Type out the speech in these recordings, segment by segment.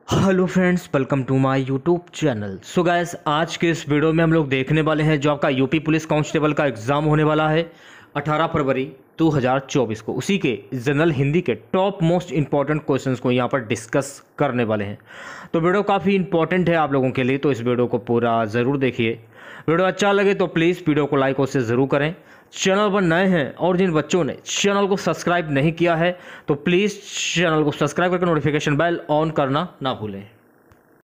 Hello friends, welcome to my YouTube channel. So guys, आज के इस वीडियो में हम लोग देखने वाले हैं जो आपका यूपी पुलिस कांस्टेबल का एग्ज़ाम होने वाला है 18 फरवरी 2024 को। उसी के जनरल हिंदी के टॉप मोस्ट इंपॉर्टेंट क्वेश्चंस को यहाँ पर डिस्कस करने वाले हैं। तो वीडियो काफ़ी इंपॉर्टेंट है आप लोगों के लिए, तो इस वीडियो को पूरा ज़रूर देखिए। वीडियो अच्छा लगे तो प्लीज़ वीडियो को लाइक और शेयर ज़रूर करें। चैनल पर नए हैं और जिन बच्चों ने चैनल को सब्सक्राइब नहीं किया है तो प्लीज़ चैनल को सब्सक्राइब करके नोटिफिकेशन बेल ऑन करना ना भूलें।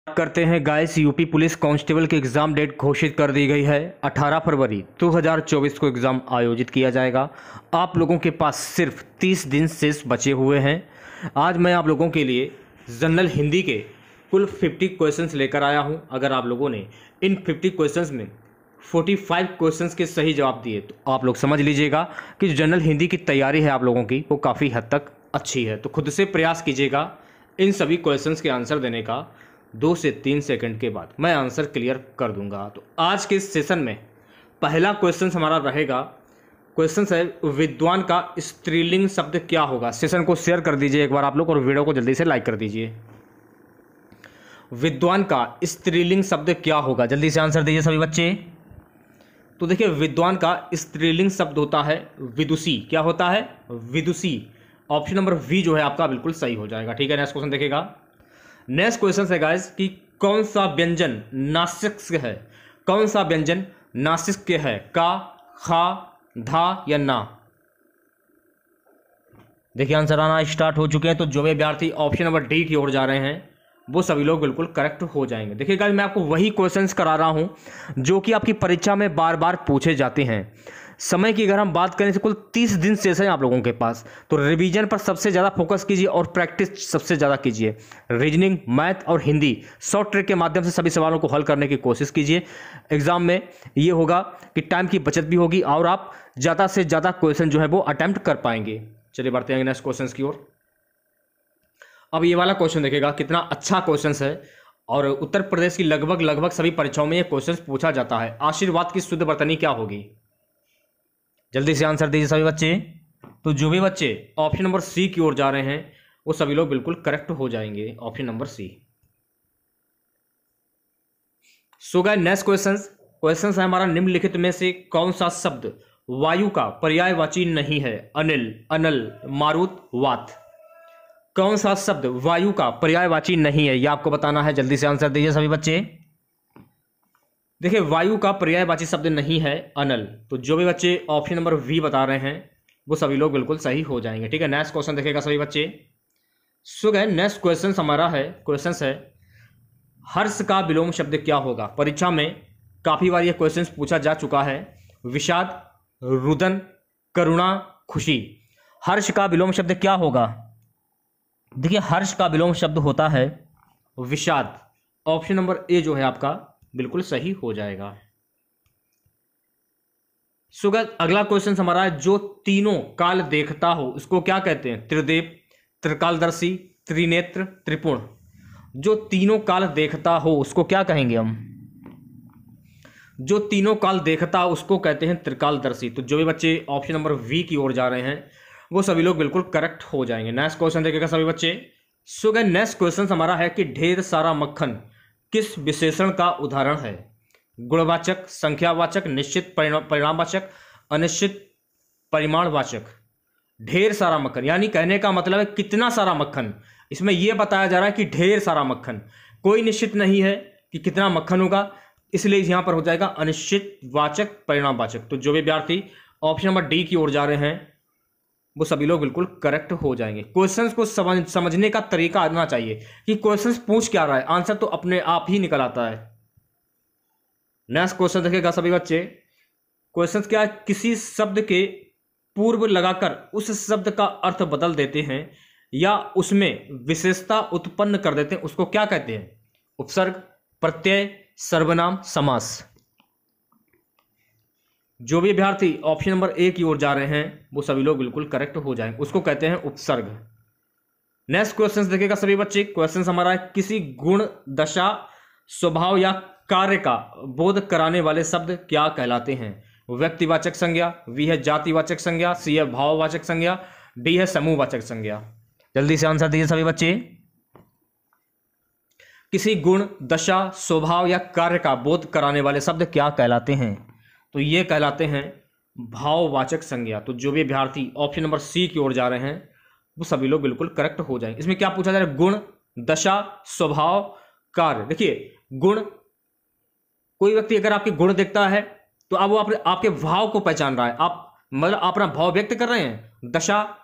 करते हैं गाइस, यूपी पुलिस कांस्टेबल की एग्ज़ाम डेट घोषित कर दी गई है। 18 फरवरी 2024 को एग्ज़ाम आयोजित किया जाएगा। आप लोगों के पास सिर्फ 30 दिन शेष बचे हुए हैं। आज मैं आप लोगों के लिए जनरल हिंदी के कुल 50 क्वेश्चंस लेकर आया हूं। अगर आप लोगों ने इन 50 क्वेश्चंस में 45 क्वेश्चंस के सही जवाब दिए तो आप लोग समझ लीजिएगा कि जो जनरल हिंदी की तैयारी है आप लोगों की वो काफ़ी हद तक अच्छी है। तो खुद से प्रयास कीजिएगा इन सभी क्वेश्चंस के आंसर देने का। 2 से 3 सेकंड के बाद मैं आंसर क्लियर कर दूंगा। तो आज के इस सेशन में पहला क्वेश्चन हमारा रहेगा, क्वेश्चन है विद्वान का स्त्रीलिंग शब्द क्या होगा। सेशन को शेयर कर दीजिए एक बार आप लोग और वीडियो को जल्दी से लाइक कर दीजिए। विद्वान का स्त्रीलिंग शब्द क्या होगा, जल्दी से आंसर दीजिए सभी बच्चे। तो देखिए, विद्वान का स्त्रीलिंग शब्द होता है विदुषी। क्या होता है? विदुषी। ऑप्शन नंबर वी जो है आपका बिल्कुल सही हो जाएगा। ठीक है, नेक्स्ट क्वेश्चन देखिएगा। नेक्स्ट क्वेश्चन है गाइस कि कौन सा व्यंजन नासिक है। कौन सा व्यंजन नासिक है? का, खा, धा या ना। देखिए आंसर आना स्टार्ट हो चुके हैं। तो जो भी अभ्यर्थी ऑप्शन नंबर डी की ओर जा रहे हैं वो सभी लोग बिल्कुल करेक्ट हो जाएंगे। देखिए गाइस, मैं आपको वही क्वेश्चंस करा रहा हूं जो कि आपकी परीक्षा में बार बार पूछे जाते हैं। समय की अगर हम बात करें तो कुल 30 दिन शेष है आप लोगों के पास। तो रिवीजन पर सबसे ज़्यादा फोकस कीजिए और प्रैक्टिस सबसे ज़्यादा कीजिए। रीजनिंग, मैथ और हिंदी शॉर्ट ट्रिक के माध्यम से सभी सवालों को हल करने की कोशिश कीजिए। एग्जाम में ये होगा कि टाइम की बचत भी होगी और आप ज़्यादा से ज़्यादा क्वेश्चन जो है वो अटैम्प्ट कर पाएंगे। चलिए बढ़ते हैं नेक्स्ट क्वेश्चन की ओर। अब ये वाला क्वेश्चन देखिएगा, कितना अच्छा क्वेश्चन है और उत्तर प्रदेश की लगभग सभी परीक्षाओं में ये क्वेश्चन पूछा जाता है। आशीर्वाद की शुद्ध वर्तनी क्या होगी? जल्दी से आंसर दीजिए सभी बच्चे। तो जो भी बच्चे ऑप्शन नंबर सी की ओर जा रहे हैं वो सभी लोग बिल्कुल करेक्ट हो जाएंगे। Option number C. So guys, next question है हमारा, निम्नलिखित में से कौन सा शब्द वायु का पर्यायवाची नहीं है? अनिल, अनल, मारुत, वात। कौन सा शब्द वायु का पर्यायवाची नहीं है, यह आपको बताना है। जल्दी से आंसर दीजिए सभी बच्चे। देखिए, वायु का पर्यायवाची शब्द नहीं है अनल। तो जो भी बच्चे ऑप्शन नंबर वी बता रहे हैं वो सभी लोग बिल्कुल सही हो जाएंगे। ठीक है, नेक्स्ट क्वेश्चन देखिएगा सभी बच्चे। सो गाइस, नेक्स्ट क्वेश्चन हमारा है, क्वेश्चन है हर्ष का विलोम शब्द क्या होगा। परीक्षा में काफी बार यह क्वेश्चन पूछा जा चुका है। विषाद, रुदन, करुणा, खुशी। हर्ष का विलोम शब्द क्या होगा? देखिए, हर्ष का विलोम शब्द होता है विषाद। ऑप्शन नंबर ए जो है आपका बिल्कुल सही हो जाएगा। सो गाइस, अगला क्वेश्चन हमारा है, जो तीनों काल देखता हो उसको क्या कहते हैं? त्रिदेव, त्रिकालदर्शी, त्रिनेत्र, त्रिपुण। जो तीनों काल देखता हो उसको क्या कहेंगे हम? जो तीनों काल देखता हो उसको कहते हैं त्रिकालदर्शी। तो जो भी बच्चे ऑप्शन नंबर वी की ओर जा रहे हैं वो सभी लोग बिल्कुल करेक्ट हो जाएंगे। नेक्स्ट क्वेश्चन देखिएगा सभी बच्चे। सो गाइस, नेक्स्ट क्वेश्चन हमारा है कि ढेर सारा मक्खन किस विशेषण का उदाहरण है? गुणवाचक, संख्यावाचक, निश्चित परिणामवाचक, अनिश्चित परिमाणवाचक। ढेर सारा मक्खन यानी कहने का मतलब है कितना सारा मक्खन। इसमें यह बताया जा रहा है कि ढेर सारा मक्खन, कोई निश्चित नहीं है कि कितना मक्खन होगा, इसलिए यहां पर हो जाएगा अनिश्चित वाचक परिणामवाचक। तो जो भी विद्यार्थी ऑप्शन नंबर डी की ओर जा रहे हैं वो सभी लोग बिल्कुल करेक्ट हो जाएंगे। क्वेश्चंस को समझने का तरीका आना चाहिए कि क्वेश्चंस पूछ क्या रहा है, आंसर तो अपने आप ही निकल आता है। नेक्स्ट क्वेश्चन देखिएगा सभी बच्चे। क्वेश्चन क्या है, किसी शब्द के पूर्व लगाकर उस शब्द का अर्थ बदल देते हैं या उसमें विशेषता उत्पन्न कर देते हैं, उसको क्या कहते हैं? उपसर्ग, प्रत्यय, सर्वनाम, समास। जो भी अभ्यर्थी ऑप्शन नंबर ए की ओर जा रहे हैं वो सभी लोग बिल्कुल करेक्ट हो जाएंगे, उसको कहते हैं उपसर्ग। नेक्स्ट क्वेश्चन देखिएगा सभी बच्चे। क्वेश्चन हमारा है, किसी गुण, दशा, स्वभाव या कार्य का बोध कराने वाले शब्द क्या कहलाते हैं? व्यक्तिवाचक संज्ञा, वी है जातिवाचक संज्ञा, सी है भाववाचक संज्ञा, डी है समूहवाचक संज्ञा। जल्दी से आंसर दीजिए सभी बच्चे। किसी गुण, दशा, स्वभाव या कार्य का बोध कराने वाले शब्द क्या कहलाते हैं? तो ये कहलाते हैं भाववाचक संज्ञा। तो जो भी अभ्यर्थी ऑप्शन नंबर सी की ओर जा रहे हैं वो सभी लोग बिल्कुल करेक्ट हो जाएंगे। इसमें क्या पूछा जा रहा है? गुण, दशा, स्वभाव, कार्य। देखिए गुण, कोई व्यक्ति अगर आपके गुण देखता है तो अब वो आपके भाव को पहचान रहा है, आप मतलब अपना भाव व्यक्त कर रहे हैं। दशा,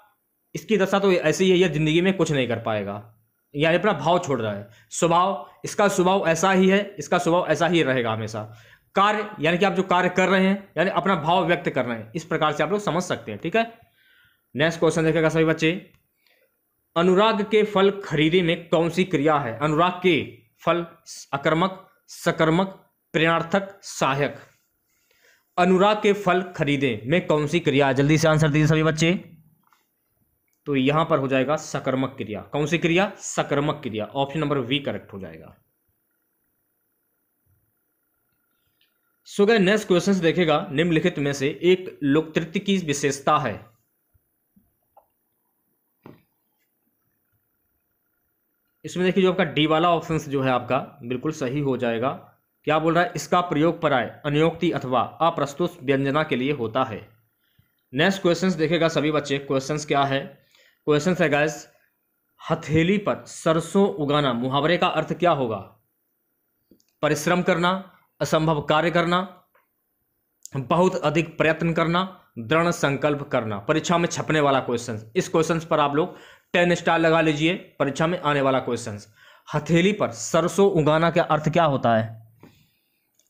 इसकी दशा तो ऐसी ही है, यह जिंदगी में कुछ नहीं कर पाएगा, यानी अपना भाव छोड़ रहा है। स्वभाव, इसका स्वभाव ऐसा ही है, इसका स्वभाव ऐसा ही रहेगा हमेशा। कार्य, यानी कि आप जो कार्य कर रहे हैं यानी अपना भाव व्यक्त कर रहे हैं, इस प्रकार से आप लोग समझ सकते हैं। ठीक है, नेक्स्ट क्वेश्चन देखेगा सभी बच्चे। अनुराग के फल खरीदे में कौन सी क्रिया है? अनुराग के फल अकर्मक, सकर्मक, प्रेरणार्थक, सहायक। अनुराग के फल खरीदे में कौन सी क्रिया है? जल्दी से आंसर दीजिए सभी बच्चे। तो यहां पर हो जाएगा सकर्मक क्रिया। कौन सी क्रिया? सकर्मक क्रिया। ऑप्शन नंबर वी करेक्ट हो जाएगा। सो गाइस नेक्स्ट क्वेश्चन देखेगा, निम्नलिखित में से एक लोकतृत्य की विशेषता है। इसमें देखिए जो आपका डी वाला ऑप्शन जो है आपका बिल्कुल सही हो जाएगा। क्या बोल रहा है? इसका प्रयोग पराय, अनियोक्ति अथवा अप्रस्तुत व्यंजना के लिए होता है। नेक्स्ट क्वेश्चंस देखेगा सभी बच्चे। क्वेश्चंस क्या है? क्वेश्चंस है गाइस, हथेली पर सरसों उगाना मुहावरे का अर्थ क्या होगा? परिश्रम करना, असंभव कार्य करना, बहुत अधिक प्रयत्न करना, दृढ़ संकल्प करना। परीक्षा में छपने वाला क्वेश्चन, इस क्वेश्चन पर आप लोग 10 स्टार लगा लीजिए। परीक्षा में आने वाला क्वेश्चन, हथेली पर सरसों उगाना का अर्थ क्या होता है?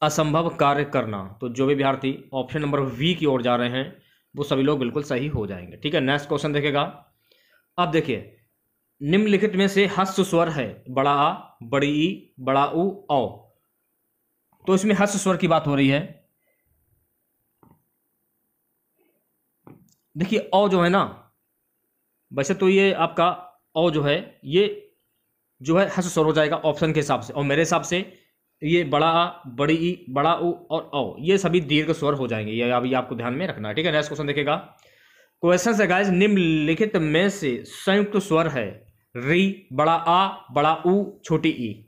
असंभव कार्य करना। तो जो भी विद्यार्थी ऑप्शन नंबर वी की ओर जा रहे हैं वो सभी लोग बिल्कुल सही हो जाएंगे। ठीक है, नेक्स्ट क्वेश्चन देखेगा। अब देखिए, निम्नलिखित में से हस्व स्वर है, बड़ा आ, बड़ी ई, बड़ा उ, औ। तो इसमें हस्व स्वर की बात हो रही है। देखिए औ जो है ना, वैसे तो ये आपका औ जो है ये जो है हस्व स्वर हो जाएगा ऑप्शन के हिसाब से, और मेरे हिसाब से ये बड़ा आ, बड़ी ई, बड़ा उ और औ ये सभी दीर्घ स्वर हो जाएंगे। ये अभी आपको ध्यान में रखना है। ठीक है, नेक्स्ट क्वेश्चन देखेगा। क्वेश्चन है गाइस, निम्नलिखित में से संयुक्त स्वर है री, बड़ा आ, बड़ा उ, छोटी ई।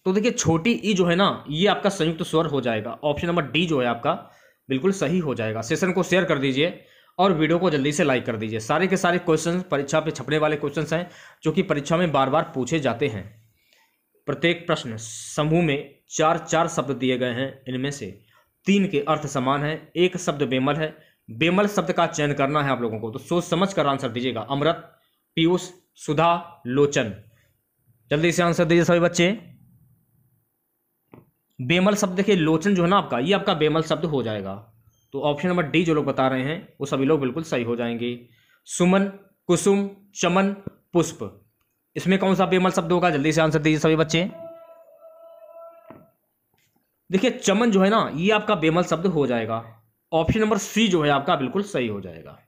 तो देखिए छोटी ई जो है ना ये आपका संयुक्त स्वर हो जाएगा। ऑप्शन नंबर डी जो है आपका बिल्कुल सही हो जाएगा। सेशन को शेयर कर दीजिए और वीडियो को जल्दी से लाइक कर दीजिए। सारे के सारे क्वेश्चन परीक्षा पे छपने वाले क्वेश्चंस हैं जो कि परीक्षा में बार बार पूछे जाते हैं। प्रत्येक प्रश्न समूह में 4-4 शब्द दिए गए हैं, इनमें से 3 के अर्थ समान है, एक शब्द बेमल है। बेमल शब्द का चयन करना है आप लोगों को, तो सोच समझ कर आंसर दीजिएगा। अमृत, पीयूष, सुधा, लोचन। जल्दी से आंसर दीजिए सभी बच्चे। बेमल शब्द देखिए, लोचन जो है ना आपका, ये आपका बेमल शब्द हो जाएगा। तो ऑप्शन नंबर डी जो लोग बता रहे हैं वो सभी लोग बिल्कुल सही हो जाएंगे। सुमन, कुसुम, चमन, पुष्प, इसमें कौन सा बेमल शब्द होगा? जल्दी से आंसर दीजिए सभी बच्चे। देखिए चमन जो है ना ये आपका बेमल शब्द हो जाएगा। ऑप्शन नंबर सी जो है आपका बिल्कुल सही हो जाएगा।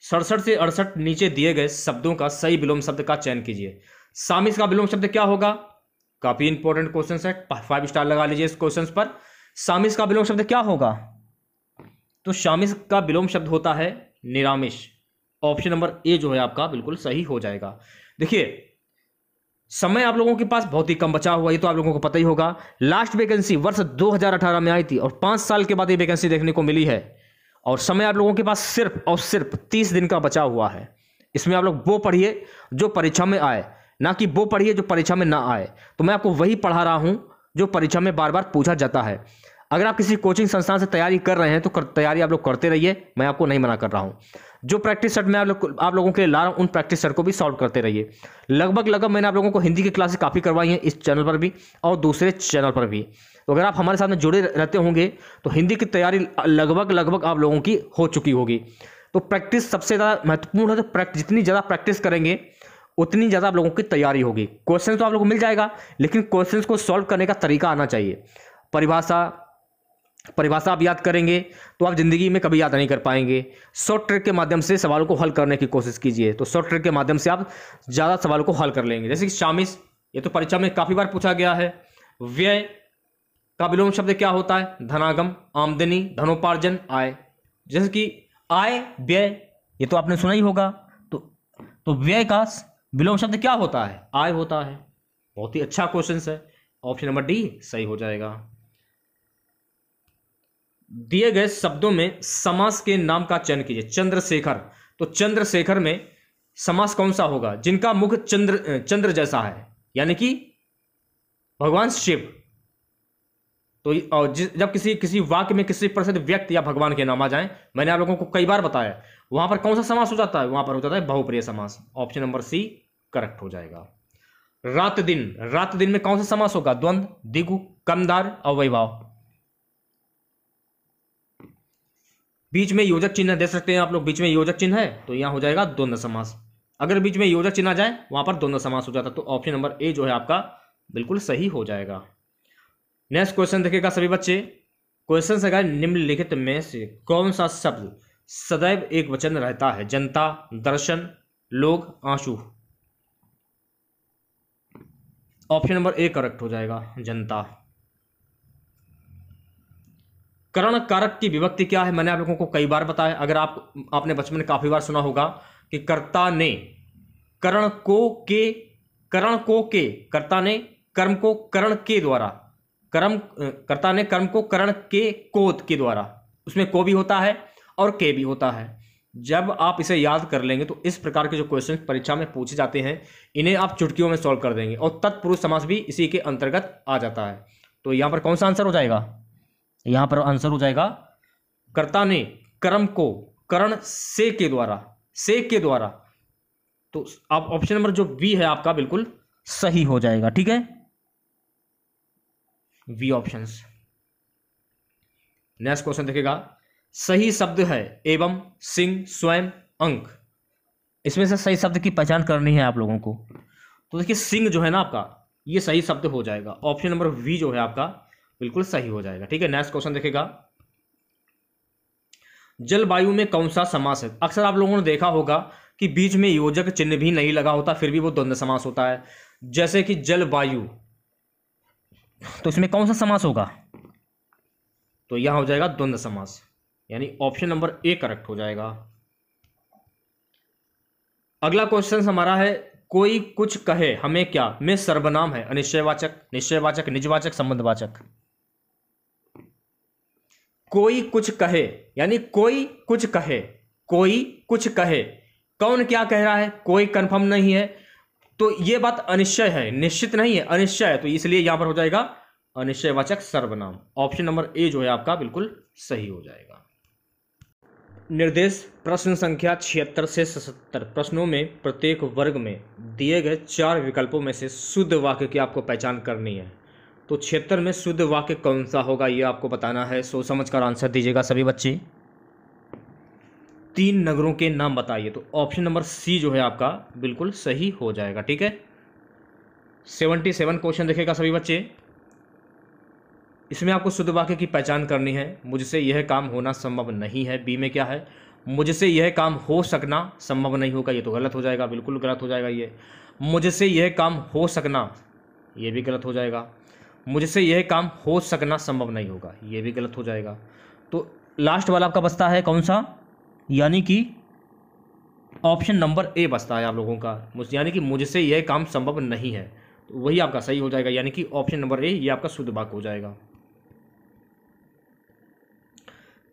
67 से 68 नीचे दिए गए शब्दों का सही विलोम शब्द का चयन कीजिए। सामिस का विलोम शब्द क्या होगा? काफी इंपॉर्टेंट क्वेश्चन है, 5 स्टार लगा लीजिए इस क्वेश्चन पर। सामिस का विलोम शब्द क्या होगा? तो शामिस का विलोम शब्द होता है निरामिष। ऑप्शन नंबर ए जो है आपका बिल्कुल सही हो जाएगा। देखिए समय आप लोगों के पास बहुत ही कम बचा हुआ, ये तो आप लोगों को पता ही होगा। लास्ट वैकेंसी वर्ष 2018 में आई थी और 5 साल के बाद ये वैकेंसी देखने को मिली है, और समय आप लोगों के पास सिर्फ और सिर्फ 30 दिन का बचा हुआ है। इसमें आप लोग वो पढ़िए जो परीक्षा में आए, ना कि वो पढ़िए जो परीक्षा में ना आए। तो मैं आपको वही पढ़ा रहा हूं जो परीक्षा में बार बार पूछा जाता है। अगर आप किसी कोचिंग संस्थान से तैयारी कर रहे हैं तो तैयारी आप लोग करते रहिए, मैं आपको नहीं मना कर रहा हूं। जो प्रैक्टिस सेट मैं आप लोगों के लिए ला रहा हूं उन प्रैक्टिस सेट को भी सॉल्व करते रहिए। लगभग मैंने आप लोगों को हिंदी की क्लासेस काफ़ी करवाई हैं इस चैनल पर भी और दूसरे चैनल पर भी। तो अगर आप हमारे साथ में जुड़े रहते होंगे तो हिंदी की तैयारी लगभग आप लोगों की हो चुकी होगी। तो प्रैक्टिस सबसे ज़्यादा महत्वपूर्ण है। तो जितनी ज़्यादा प्रैक्टिस करेंगे उतनी ज़्यादा आप लोगों की तैयारी होगी। क्वेश्चन तो आप लोगों को मिल जाएगा, लेकिन क्वेश्चन को सॉल्व करने का तरीका आना चाहिए। परिभाषा आप याद करेंगे तो आप जिंदगी में कभी याद नहीं कर पाएंगे। शॉर्ट ट्रिक के माध्यम से सवालों को हल करने की कोशिश कीजिए, तो शॉर्ट ट्रिक के माध्यम से आप ज़्यादा सवालों को हल कर लेंगे। जैसे कि शामिस, ये तो परीक्षा में काफ़ी बार पूछा गया है। व्यय का विलोम शब्द क्या होता है? धनागम, आमदनी, धनोपार्जन, आय। जैसे कि आय, व्यय, ये तो आपने सुना ही होगा। तो व्यय का विलोम शब्द क्या होता है? आय होता है। बहुत ही अच्छा क्वेश्चन है। ऑप्शन नंबर डी सही हो जाएगा। दिए गए शब्दों में समास के नाम का चयन कीजिए। चंद्रशेखर, तो चंद्रशेखर में समास कौन सा होगा? जिनका मुख चंद्र जैसा है, यानी कि भगवान शिव। तो जब किसी वाक्य में किसी प्रसिद्ध व्यक्ति या भगवान के नाम आ जाएं, मैंने आप लोगों को कई बार बताया, वहां पर कौन सा समास हो जाता है? वहां पर हो जाता है बहुप्रिय समास। ऑप्शन नंबर सी करेक्ट हो जाएगा। रात दिन, रात दिन में कौन सा समास होगा? द्वंद्व, द्विगु, कर्मधारय, अव्ययभाव। बीच में योजक चिन्ह दे सकते हैं आप लोग। बीच में योजक चिन्ह है तो यहां हो जाएगा द्वंद्व समास। अगर बीच में योजक चिन्ह आ जाए वहां पर द्वंद्व समास हो जाता। तो ऑप्शन नंबर ए जो है आपका बिल्कुल सही हो जाएगा। नेक्स्ट क्वेश्चन देखिएगा सभी बच्चे। क्वेश्चन है निम्नलिखित में से कौन सा शब्द सदैव एक वचन रहता है? जनता, दर्शन, लोग, आंसू। ऑप्शन नंबर ए करेक्ट हो जाएगा, जनता। करण कारक की विभक्ति क्या है? मैंने आप लोगों को कई बार बताया। अगर आपने बचपन में काफी बार सुना होगा कि कर्ता ने कर्ता ने कर्म को करण के द्वारा, कर्ता ने कर्म को करण के कोत के द्वारा, उसमें को भी होता है और के भी होता है। जब आप इसे याद कर लेंगे तो इस प्रकार के जो क्वेश्चन परीक्षा में पूछे जाते हैं इन्हें आप चुटकियों में सॉल्व कर देंगे। और तत्पुरुष समास भी इसी के अंतर्गत आ जाता है। तो यहां पर कौन सा आंसर हो जाएगा? यहां पर आंसर हो जाएगा कर्ता ने कर्म को करण से के द्वारा। तो आप ऑप्शन नंबर जो बी है आपका बिल्कुल सही हो जाएगा। ठीक है, वी ऑप्शंस। नेक्स्ट क्वेश्चन देखिएगा। सही शब्द है एवं, सिंह, स्वयं, अंक। इसमें से सही शब्द की पहचान करनी है आप लोगों को। तो देखिए सिंह जो है ना आपका, ये सही शब्द हो जाएगा। ऑप्शन नंबर वी जो है आपका बिल्कुल सही हो जाएगा। ठीक है, नेक्स्ट क्वेश्चन देखिएगा। जलवायु में कौन सा समास है? अक्सर आप लोगों ने देखा होगा कि बीच में योजक चिन्ह भी नहीं लगा होता, फिर भी वो द्वंद्व समास होता है। जैसे कि जलवायु, तो इसमें कौन सा समास होगा? तो यहां हो जाएगा द्वंद्व समास, यानी ऑप्शन नंबर ए करेक्ट हो जाएगा। अगला क्वेश्चन हमारा है कोई कुछ कहे हमें क्या में सर्वनाम है अनिश्चयवाचक, निश्चयवाचक, निजवाचक, संबंधवाचक। कोई कुछ कहे यानी कोई कुछ कहे, कोई कुछ कहे, कौन क्या कह रहा है? कोई कंफर्म नहीं है, तो यह बात अनिश्चय है, निश्चित नहीं है, अनिश्चय है। तो इसलिए यहां पर हो जाएगा अनिश्चयवाचक सर्वनाम। ऑप्शन नंबर ए जो है आपका बिल्कुल सही हो जाएगा। निर्देश प्रश्न संख्या 76 से 77 प्रश्नों में प्रत्येक वर्ग में दिए गए 4 विकल्पों में से शुद्ध वाक्य की आपको पहचान करनी है। तो 76 में शुद्ध वाक्य कौन सा होगा ये आपको बताना है। सोच समझ कर आंसर दीजिएगा सभी बच्चे। 3 नगरों के नाम बताइए। तो ऑप्शन नंबर सी जो है आपका बिल्कुल सही हो जाएगा। ठीक है, 77 क्वेश्चन देखेगा सभी बच्चे। इसमें आपको शुद्ध वाक्य की पहचान करनी है। मुझसे यह काम होना संभव नहीं है, बी में क्या है? मुझसे यह काम हो सकना संभव नहीं होगा, ये तो गलत हो जाएगा, बिल्कुल गलत हो जाएगा ये। मुझसे यह काम हो सकना, ये भी गलत हो जाएगा। मुझसे यह काम हो सकना संभव नहीं होगा, ये भी गलत हो जाएगा। तो लास्ट वाला आपका बचता है कौन सा? यानी कि ऑप्शन नंबर ए बचता है आप लोगों का, यानी कि मुझसे यह काम संभव नहीं है, तो वही आपका सही हो जाएगा। यानी कि ऑप्शन नंबर ए ये आपका शुद्ध वाक्य हो जाएगा।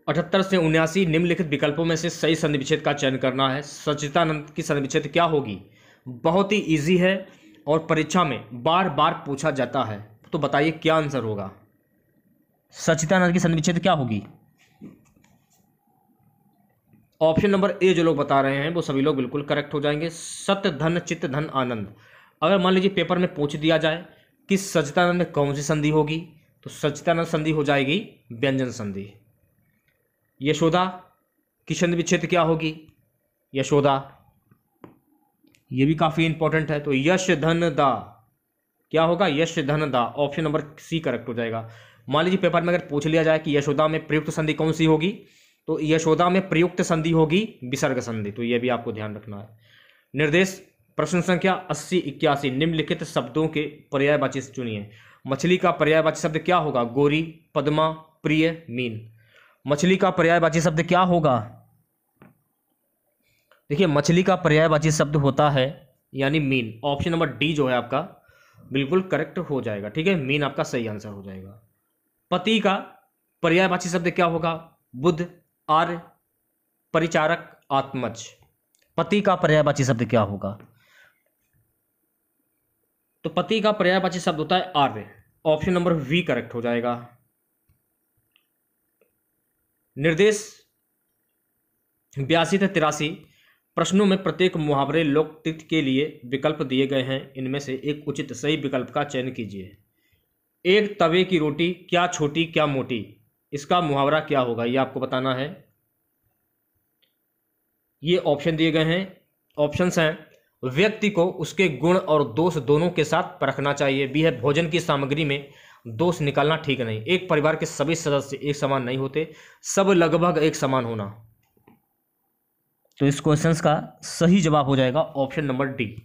78 से 79 निम्नलिखित विकल्पों में से सही संधि विच्छेद का चयन करना है। सच्चिदानंद की संधि विच्छेद क्या होगी? बहुत ही इजी है और परीक्षा में बार बार पूछा जाता है। तो बताइए क्या आंसर होगा? सच्चिदानंद की संधि विच्छेद क्या होगी? ऑप्शन नंबर ए जो लोग बता रहे हैं वो सभी लोग बिल्कुल करेक्ट हो जाएंगे। सत्य धन चित्त धन आनंद। अगर मान लीजिए पेपर में पूछ दिया जाए कि सच्चिदानंद में कौन सी संधि होगी, तो सच्चिदानंद संधि हो जाएगी व्यंजन संधि। यशोदा की संधि विच्छेद क्या होगी? यशोदा, ये भी काफी इंपॉर्टेंट है। तो यश धन दा क्या होगा? यश धन दा। ऑप्शन नंबर सी करेक्ट हो जाएगा। मान लीजिए पेपर में अगर पूछ लिया जाए कि यशोदा में प्रयुक्त संधि कौन सी होगी, तो यशोदा में प्रयुक्त संधि होगी विसर्ग संधि। तो ये भी आपको ध्यान रखना है। निर्देश प्रश्न संख्या 80-81 निम्नलिखित शब्दों के पर्यायवाची चुनिए। मछली का पर्यायवाची शब्द क्या होगा? गोरी, पद्मा, प्रिय, मीन। मछली का पर्यायवाची शब्द क्या होगा? देखिए मछली का पर्यायवाची शब्द होता है यानी मीन। ऑप्शन नंबर डी जो है आपका बिल्कुल करेक्ट हो जाएगा। ठीक है, मीन आपका सही आंसर हो जाएगा। पति का पर्यायवाची शब्द क्या होगा? बुद्ध, आर्य, परिचारक, आत्मज। पति का पर्यायवाची शब्द क्या होगा? तो पति का पर्यायवाची शब्द होता है आर्य। ऑप्शन नंबर वी करेक्ट हो जाएगा। निर्देश 82 से 83 प्रश्नों में प्रत्येक मुहावरे लोकतृप्ति के लिए विकल्प दिए गए हैं। इनमें से एक उचित सही विकल्प का चयन कीजिए। एक तवे की रोटी क्या छोटी क्या मोटी, इसका मुहावरा क्या होगा? ये आपको बताना है। ये ऑप्शन दिए गए हैं। ऑप्शंस हैं, व्यक्ति को उसके गुण और दोष दोनों के साथ परखना चाहिए। बी है, भोजन की सामग्री में दोष निकालना ठीक नहीं। एक परिवार के सभी सदस्य एक समान नहीं होते, सब लगभग एक समान होना। तो इस क्वेश्चन का सही जवाब हो जाएगा ऑप्शन नंबर डी,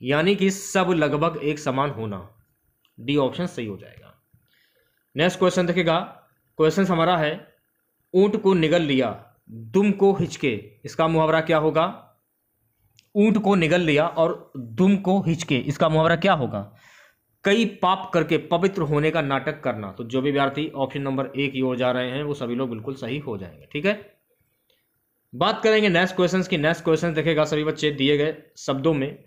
यानी कि सब लगभग एक समान होना। डी ऑप्शन सही हो जाएगा। नेक्स्ट क्वेश्चन देखिएगा। क्वेश्चन हमारा है, ऊंट को निगल लिया दुम को हिचके, इसका मुहावरा क्या होगा? ऊंट को निगल लिया और दुम को हिचके, इसका मुहावरा क्या होगा? कई पाप करके पवित्र होने का नाटक करना। तो जो भी विद्यार्थी ऑप्शन नंबर ए की ओर जा रहे हैं वो सभी लोग बिल्कुल सही हो जाएंगे। ठीक है, बात करेंगे नेक्स्ट क्वेश्चन की। नेक्स्ट क्वेश्चन देखेगा सभी बच्चे, दिए गए शब्दों में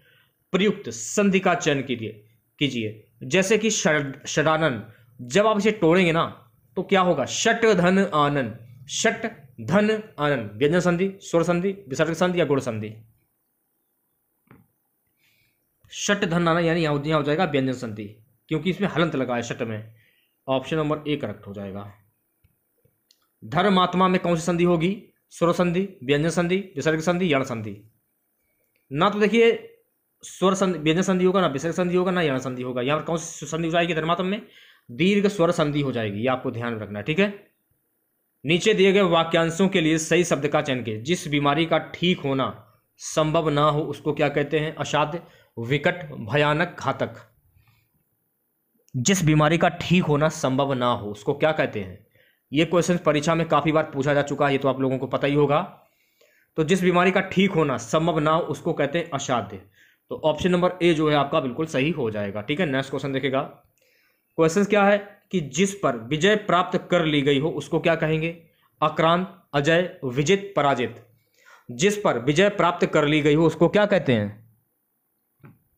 प्रयुक्त संधि का चयन कीजिए। जैसे कि षडानन, जब आप इसे तोड़ेंगे ना तो क्या होगा? शट धन आनन, शट धन आनन। व्यंजन संधि, स्वर संधि, विसर्ग संधि या गुण संधि? शट धन आनन यानी यहां हो जाएगा व्यंजन संधि, क्योंकि इसमें हलंत लगा है शट में। ऑप्शन नंबर ए करेक्ट हो जाएगा। धर्मात्मा में कौन सी संधि होगी? स्वर संधि, व्यंजन संधि, विसर्ग संधि, यण संधि। ना तो देखिए स्वर संधि, व्यंजन संधि होगा, ना विसर्ग संधि होगा, ना यण संधि होगा। यहाँ पर कौन सी संधि हो जाएगी? धर्मात्मा में दीर्घ स्वर संधि हो जाएगी। ये आपको ध्यान में रखना है। ठीक है, नीचे दिए गए वाक्यांशों के लिए सही शब्द का चयन कीजिए। जिस बीमारी का ठीक होना संभव ना हो उसको क्या कहते हैं? असाध्य, विकट, भयानक, घातक। जिस बीमारी का ठीक होना संभव ना हो उसको क्या कहते हैं? ये क्वेश्चन परीक्षा में काफी बार पूछा जा चुका है, ये तो आप लोगों को पता ही होगा। तो जिस बीमारी का ठीक होना संभव ना हो उसको कहते हैं असाध्य। तो ऑप्शन नंबर ए जो है आपका बिल्कुल सही हो जाएगा। ठीक है, नेक्स्ट क्वेश्चन देखेगा। क्वेश्चन क्या है कि जिस पर विजय प्राप्त कर ली गई हो उसको क्या कहेंगे? आक्रांत, अजय, विजित, पराजित। जिस पर विजय प्राप्त कर ली गई हो उसको क्या कहते हैं?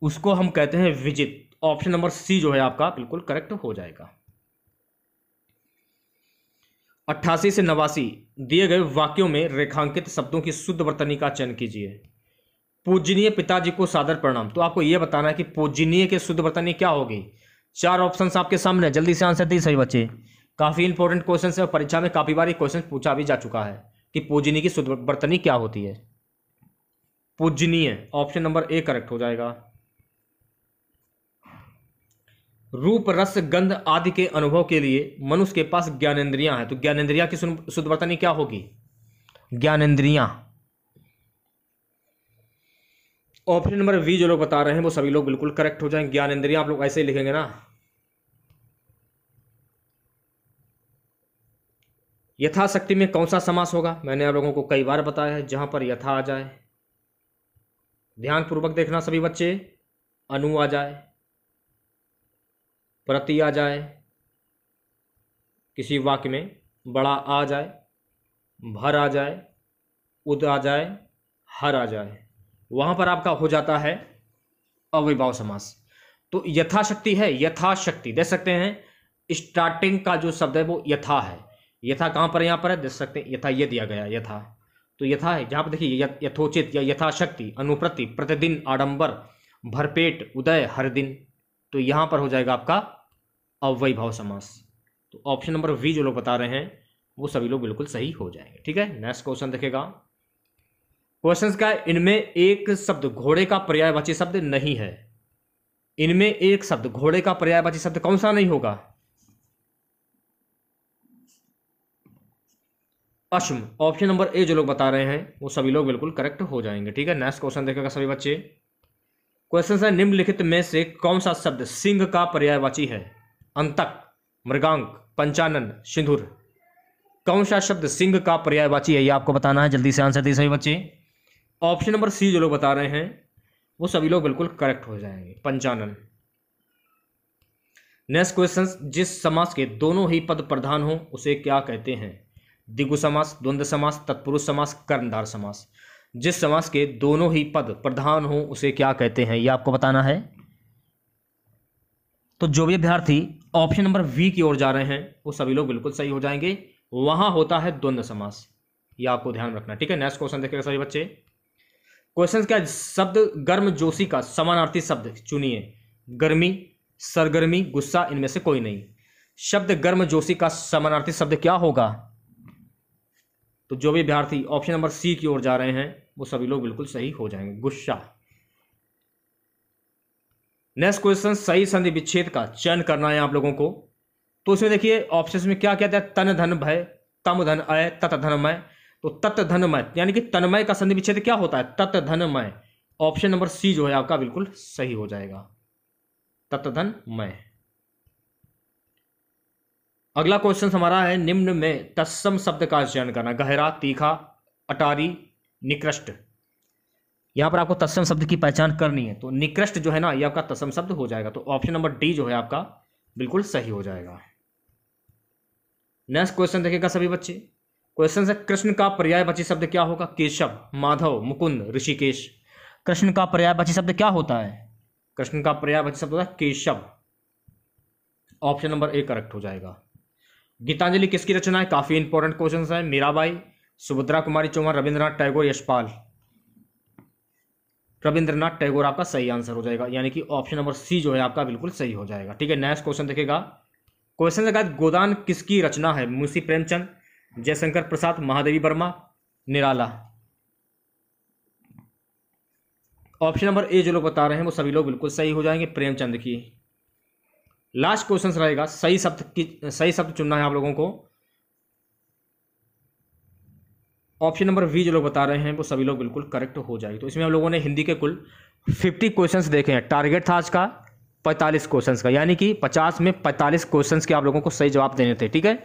उसको हम कहते हैं विजित। ऑप्शन नंबर सी जो है आपका बिल्कुल करेक्ट हो जाएगा। 88 से 89 दिए गए वाक्यों में रेखांकित शब्दों की शुद्ध वर्तनी का चयन कीजिए। पूजनीय पिताजी को सादर प्रणाम। तो आपको यह बताना है कि पूजनीय के शुद्ध वर्तनी क्या होगी। 4 ऑप्शंस आपके सामने, जल्दी से आंसर दीजिए सही बच्चे। काफी इंपॉर्टेंट क्वेश्चन है और परीक्षा में काफी बार क्वेश्चन पूछा भी जा चुका है कि पूजनीय की शुद्ध वर्तनी क्या होती है। पूजनीय ऑप्शन नंबर ए करेक्ट हो जाएगा। रूप, रस, गंध आदि के अनुभव के लिए मनुष्य के पास ज्ञानेंद्रियां हैं। तो ज्ञानेंद्रियां की शुद्ध वर्तनी क्या होगी? ज्ञानेंद्रियां। ऑप्शन नंबर वी जो लोग बता रहे हैं वो सभी लोग बिल्कुल करेक्ट हो जाएंगे। ज्ञानेंद्रियां आप लोग ऐसे ही लिखेंगे ना। यथाशक्ति में कौन सा समास होगा? मैंने आप लोगों को कई बार बताया है, जहां पर यथा आ जाए। ध्यान पूर्वक देखना सभी बच्चे। अनु आ जाए, प्रति आ जाए, किसी वाक्य में बड़ा आ जाए, भर आ जाए, उद आ जाए, हर आ जाए, वहां पर आपका हो जाता है अव्ययभाव समास। तो यथाशक्ति है, यथाशक्ति देख सकते हैं। स्टार्टिंग का जो शब्द है वो यथा है। यथा कहां पर? यहां पर है, देख सकते हैं यथा, ये दिया गया यथा। तो यथा है जहां पर देखिए यथोचित या यथाशक्ति, अनुप्रति, प्रतिदिन, आडंबर, भरपेट, उदय, हर दिन। तो यहां पर हो जाएगा आपका अव्ययभाव समास। तो ऑप्शन नंबर वी जो लोग बता रहे हैं वो सभी लोग बिल्कुल सही हो जाएंगे। ठीक है, नेक्स्ट क्वेश्चन देखेगा। क्वेश्चन का, इनमें एक शब्द घोड़े का पर्यायवाची शब्द नहीं है। इनमें एक शब्द घोड़े का पर्यायवाची शब्द कौन सा नहीं होगा? अश्म। ऑप्शन नंबर ए जो लोग बता रहे हैं वो सभी लोग बिल्कुल करेक्ट हो जाएंगे। ठीक है, नेक्स्ट क्वेश्चन देखेगा सभी बच्चे। क्वेश्चन है, निम्नलिखित में से कौन सा शब्द सिंह का पर्यायवाची है? अंतक, मृगांक, पंचानन, सिंधुर। कौन सा शब्द सिंह का पर्यायवाची है ये आपको बताना है। जल्दी से आंसर दीजिए सभी बच्चे। ऑप्शन नंबर सी जो लोग बता रहे हैं वो सभी लोग बिल्कुल करेक्ट हो जाएंगे। पंचानन। नेक्स्ट क्वेश्चन, जिस समास के दोनों ही पद प्रधान हो उसे क्या कहते हैं? द्विगु समास, द्वंद्व समास, तत्पुरुष समास, कर्मधार समास। जिस समास के दोनों ही पद प्रधान हो उसे क्या कहते हैं, ये आपको बताना है। तो जो भी अभ्यर्थी ऑप्शन नंबर वी की ओर जा रहे हैं वो सभी लोग बिल्कुल सही हो जाएंगे। वहां होता है द्वंद्व समास, ये आपको ध्यान रखना, ठीक है। नेक्स्ट क्वेश्चन देखिएगा सभी बच्चे। क्वेश्चन क्या, शब्द गर्मजोशी का समानार्थी शब्द चुनिए। गर्मी, सरगर्मी, गुस्सा, इनमें से कोई नहीं। शब्द गर्मजोशी का समानार्थी शब्द क्या होगा? तो जो भी विद्यार्थी ऑप्शन नंबर सी की ओर जा रहे हैं वो सभी लोग बिल्कुल सही हो जाएंगे, गुस्सा। नेक्स्ट क्वेश्चन, सही संधि विच्छेद का चयन करना है आप लोगों को। तो इसमें देखिए ऑप्शन में क्या कहता है, तन धन भय, तम धन अय, तत धनमय। तो तत धनमय यानी कि तन्मय का संधि विच्छेद क्या होता है, तत धनमय। ऑप्शन नंबर सी जो है आपका बिल्कुल सही हो जाएगा, तत धनमय। अगला क्वेश्चन हमारा है, निम्न में तत्सम शब्द का चयन करना। गहरा, तीखा, अटारी, निकृष्ट। यहां पर आपको तत्सम शब्द की पहचान करनी है। तो निकृष्ट जो है ना ये आपका तत्सम शब्द हो जाएगा। तो ऑप्शन नंबर डी जो है आपका बिल्कुल सही हो जाएगा। नेक्स्ट क्वेश्चन देखिएगा सभी बच्चे। क्वेश्चन है, कृष्ण का पर्यायवाची शब्द क्या होगा? केशव, माधव, मुकुंद, ऋषिकेश। कृष्ण का पर्यायवाची शब्द क्या होता है? कृष्ण का पर्यायवाची शब्द होता है Keshav. Option number A correct हो जाएगा। गीतांजलि किसकी रचना है? काफी इंपॉर्टेंट क्वेश्चन है। मीराबाई, सुभद्रा कुमारी चौहान, रविंद्रनाथ टैगोर, यशपाल। रविंद्रनाथ टैगोर आपका सही आंसर हो जाएगा, यानी कि ऑप्शन नंबर सी जो है आपका बिल्कुल सही हो जाएगा, ठीक है। नेक्स्ट क्वेश्चन देखिएगा। क्वेश्चन लगा, गोदान किसकी रचना है? मुंशी प्रेमचंद, जयशंकर प्रसाद, महादेवी वर्मा, निराला। ऑप्शन नंबर ए जो लोग बता रहे हैं वो सभी लोग बिल्कुल सही हो जाएंगे, प्रेमचंद की। लास्ट क्वेश्चन रहेगा, सही शब्द चुनना है आप लोगों को। ऑप्शन नंबर वी जो लोग बता रहे हैं वो सभी लोग बिल्कुल करेक्ट हो जाएगी। तो इसमें हम लोगों ने हिंदी के कुल 50 क्वेश्चंस देखे हैं। टारगेट था आज का 45 क्वेश्चंस का, यानी कि 50 में 45 क्वेश्चंस के आप लोगों को सही जवाब देने थे, ठीक है।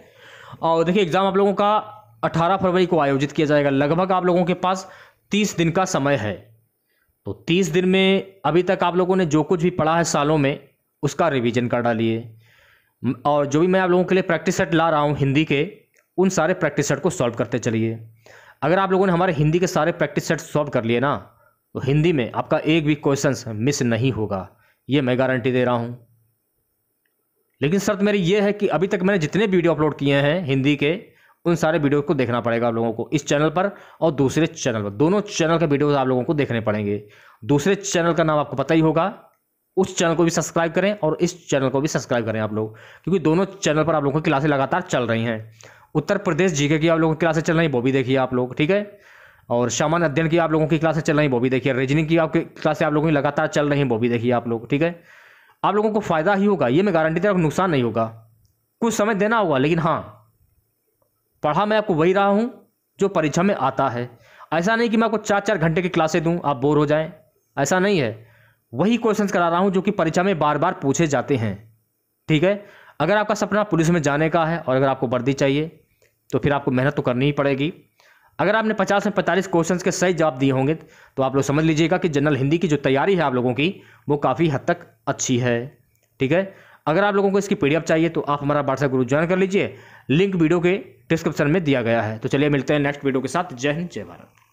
और देखिए एग्जाम आप लोगों का 18 फरवरी को आयोजित किया जाएगा। लगभग आप लोगों के पास 30 दिन का समय है। तो 30 दिन में अभी तक आप लोगों ने जो कुछ भी पढ़ा है सालों में उसका रिवीजन कर डालिए। और जो भी मैं आप लोगों के लिए प्रैक्टिस सेट ला रहा हूँ हिंदी के, उन सारे प्रैक्टिस सेट को सॉल्व करते चलिए। अगर आप लोगों ने हमारे हिंदी के सारे प्रैक्टिस सेट सॉल्व कर लिए ना तो हिंदी में आपका एक भी क्वेश्चन मिस नहीं होगा, ये मैं गारंटी दे रहा हूँ। लेकिन शर्त मेरी ये है कि अभी तक मैंने जितने वीडियो अपलोड किए हैं हिंदी के, उन सारे वीडियो को देखना पड़ेगा आप लोगों को, इस चैनल पर और दूसरे चैनल पर। दोनों चैनल के वीडियोस आप लोगों को देखने पड़ेंगे। दूसरे चैनल का नाम आपको पता ही होगा, उस चैनल को भी सब्सक्राइब करें और इस चैनल को भी सब्सक्राइब करें आप लोग, क्योंकि दोनों चैनल पर आप लोगों की क्लासें लगातार चल रही हैं। उत्तर प्रदेश जीके की आप लोगों की क्लासें चल रही हैं, वो भी देखिए आप लोग, ठीक है। और सामान्य अध्ययन की आप लोगों की क्लासें चल रही हैं, वो भी देखिए। रीजनिंग की आपकी क्लासें आप लोगों की लगातार चल रही हैं, वो भी देखिए आप लोग, ठीक है। आप लोगों को फायदा ही होगा, ये मैं गारंटी दे रहा हूं, नुकसान नहीं होगा। कुछ समय देना होगा, लेकिन हाँ पढ़ा मैं आपको वही रहा हूं जो परीक्षा में आता है। ऐसा नहीं कि मैं आपको 4-4 घंटे की क्लासें दूं आप बोर हो जाएं, ऐसा नहीं है। वही क्वेश्चंस करा रहा हूं जो कि परीक्षा में बार बार पूछे जाते हैं, ठीक है। अगर आपका सपना पुलिस में जाने का है और अगर आपको वर्दी चाहिए तो फिर आपको मेहनत तो करनी ही पड़ेगी। अगर आपने 50 में 45 क्वेश्चंस के सही जवाब दिए होंगे तो आप लोग समझ लीजिएगा कि जनरल हिंदी की जो तैयारी है आप लोगों की वो काफ़ी हद तक अच्छी है, ठीक है। अगर आप लोगों को इसकी पीडीएफ चाहिए तो आप हमारा व्हाट्सएप ग्रुप ज्वाइन कर लीजिए, लिंक वीडियो के डिस्क्रिप्शन में दिया गया है। तो चलिए मिलते हैं नेक्स्ट वीडियो के साथ। जय हिंद, जय भारत।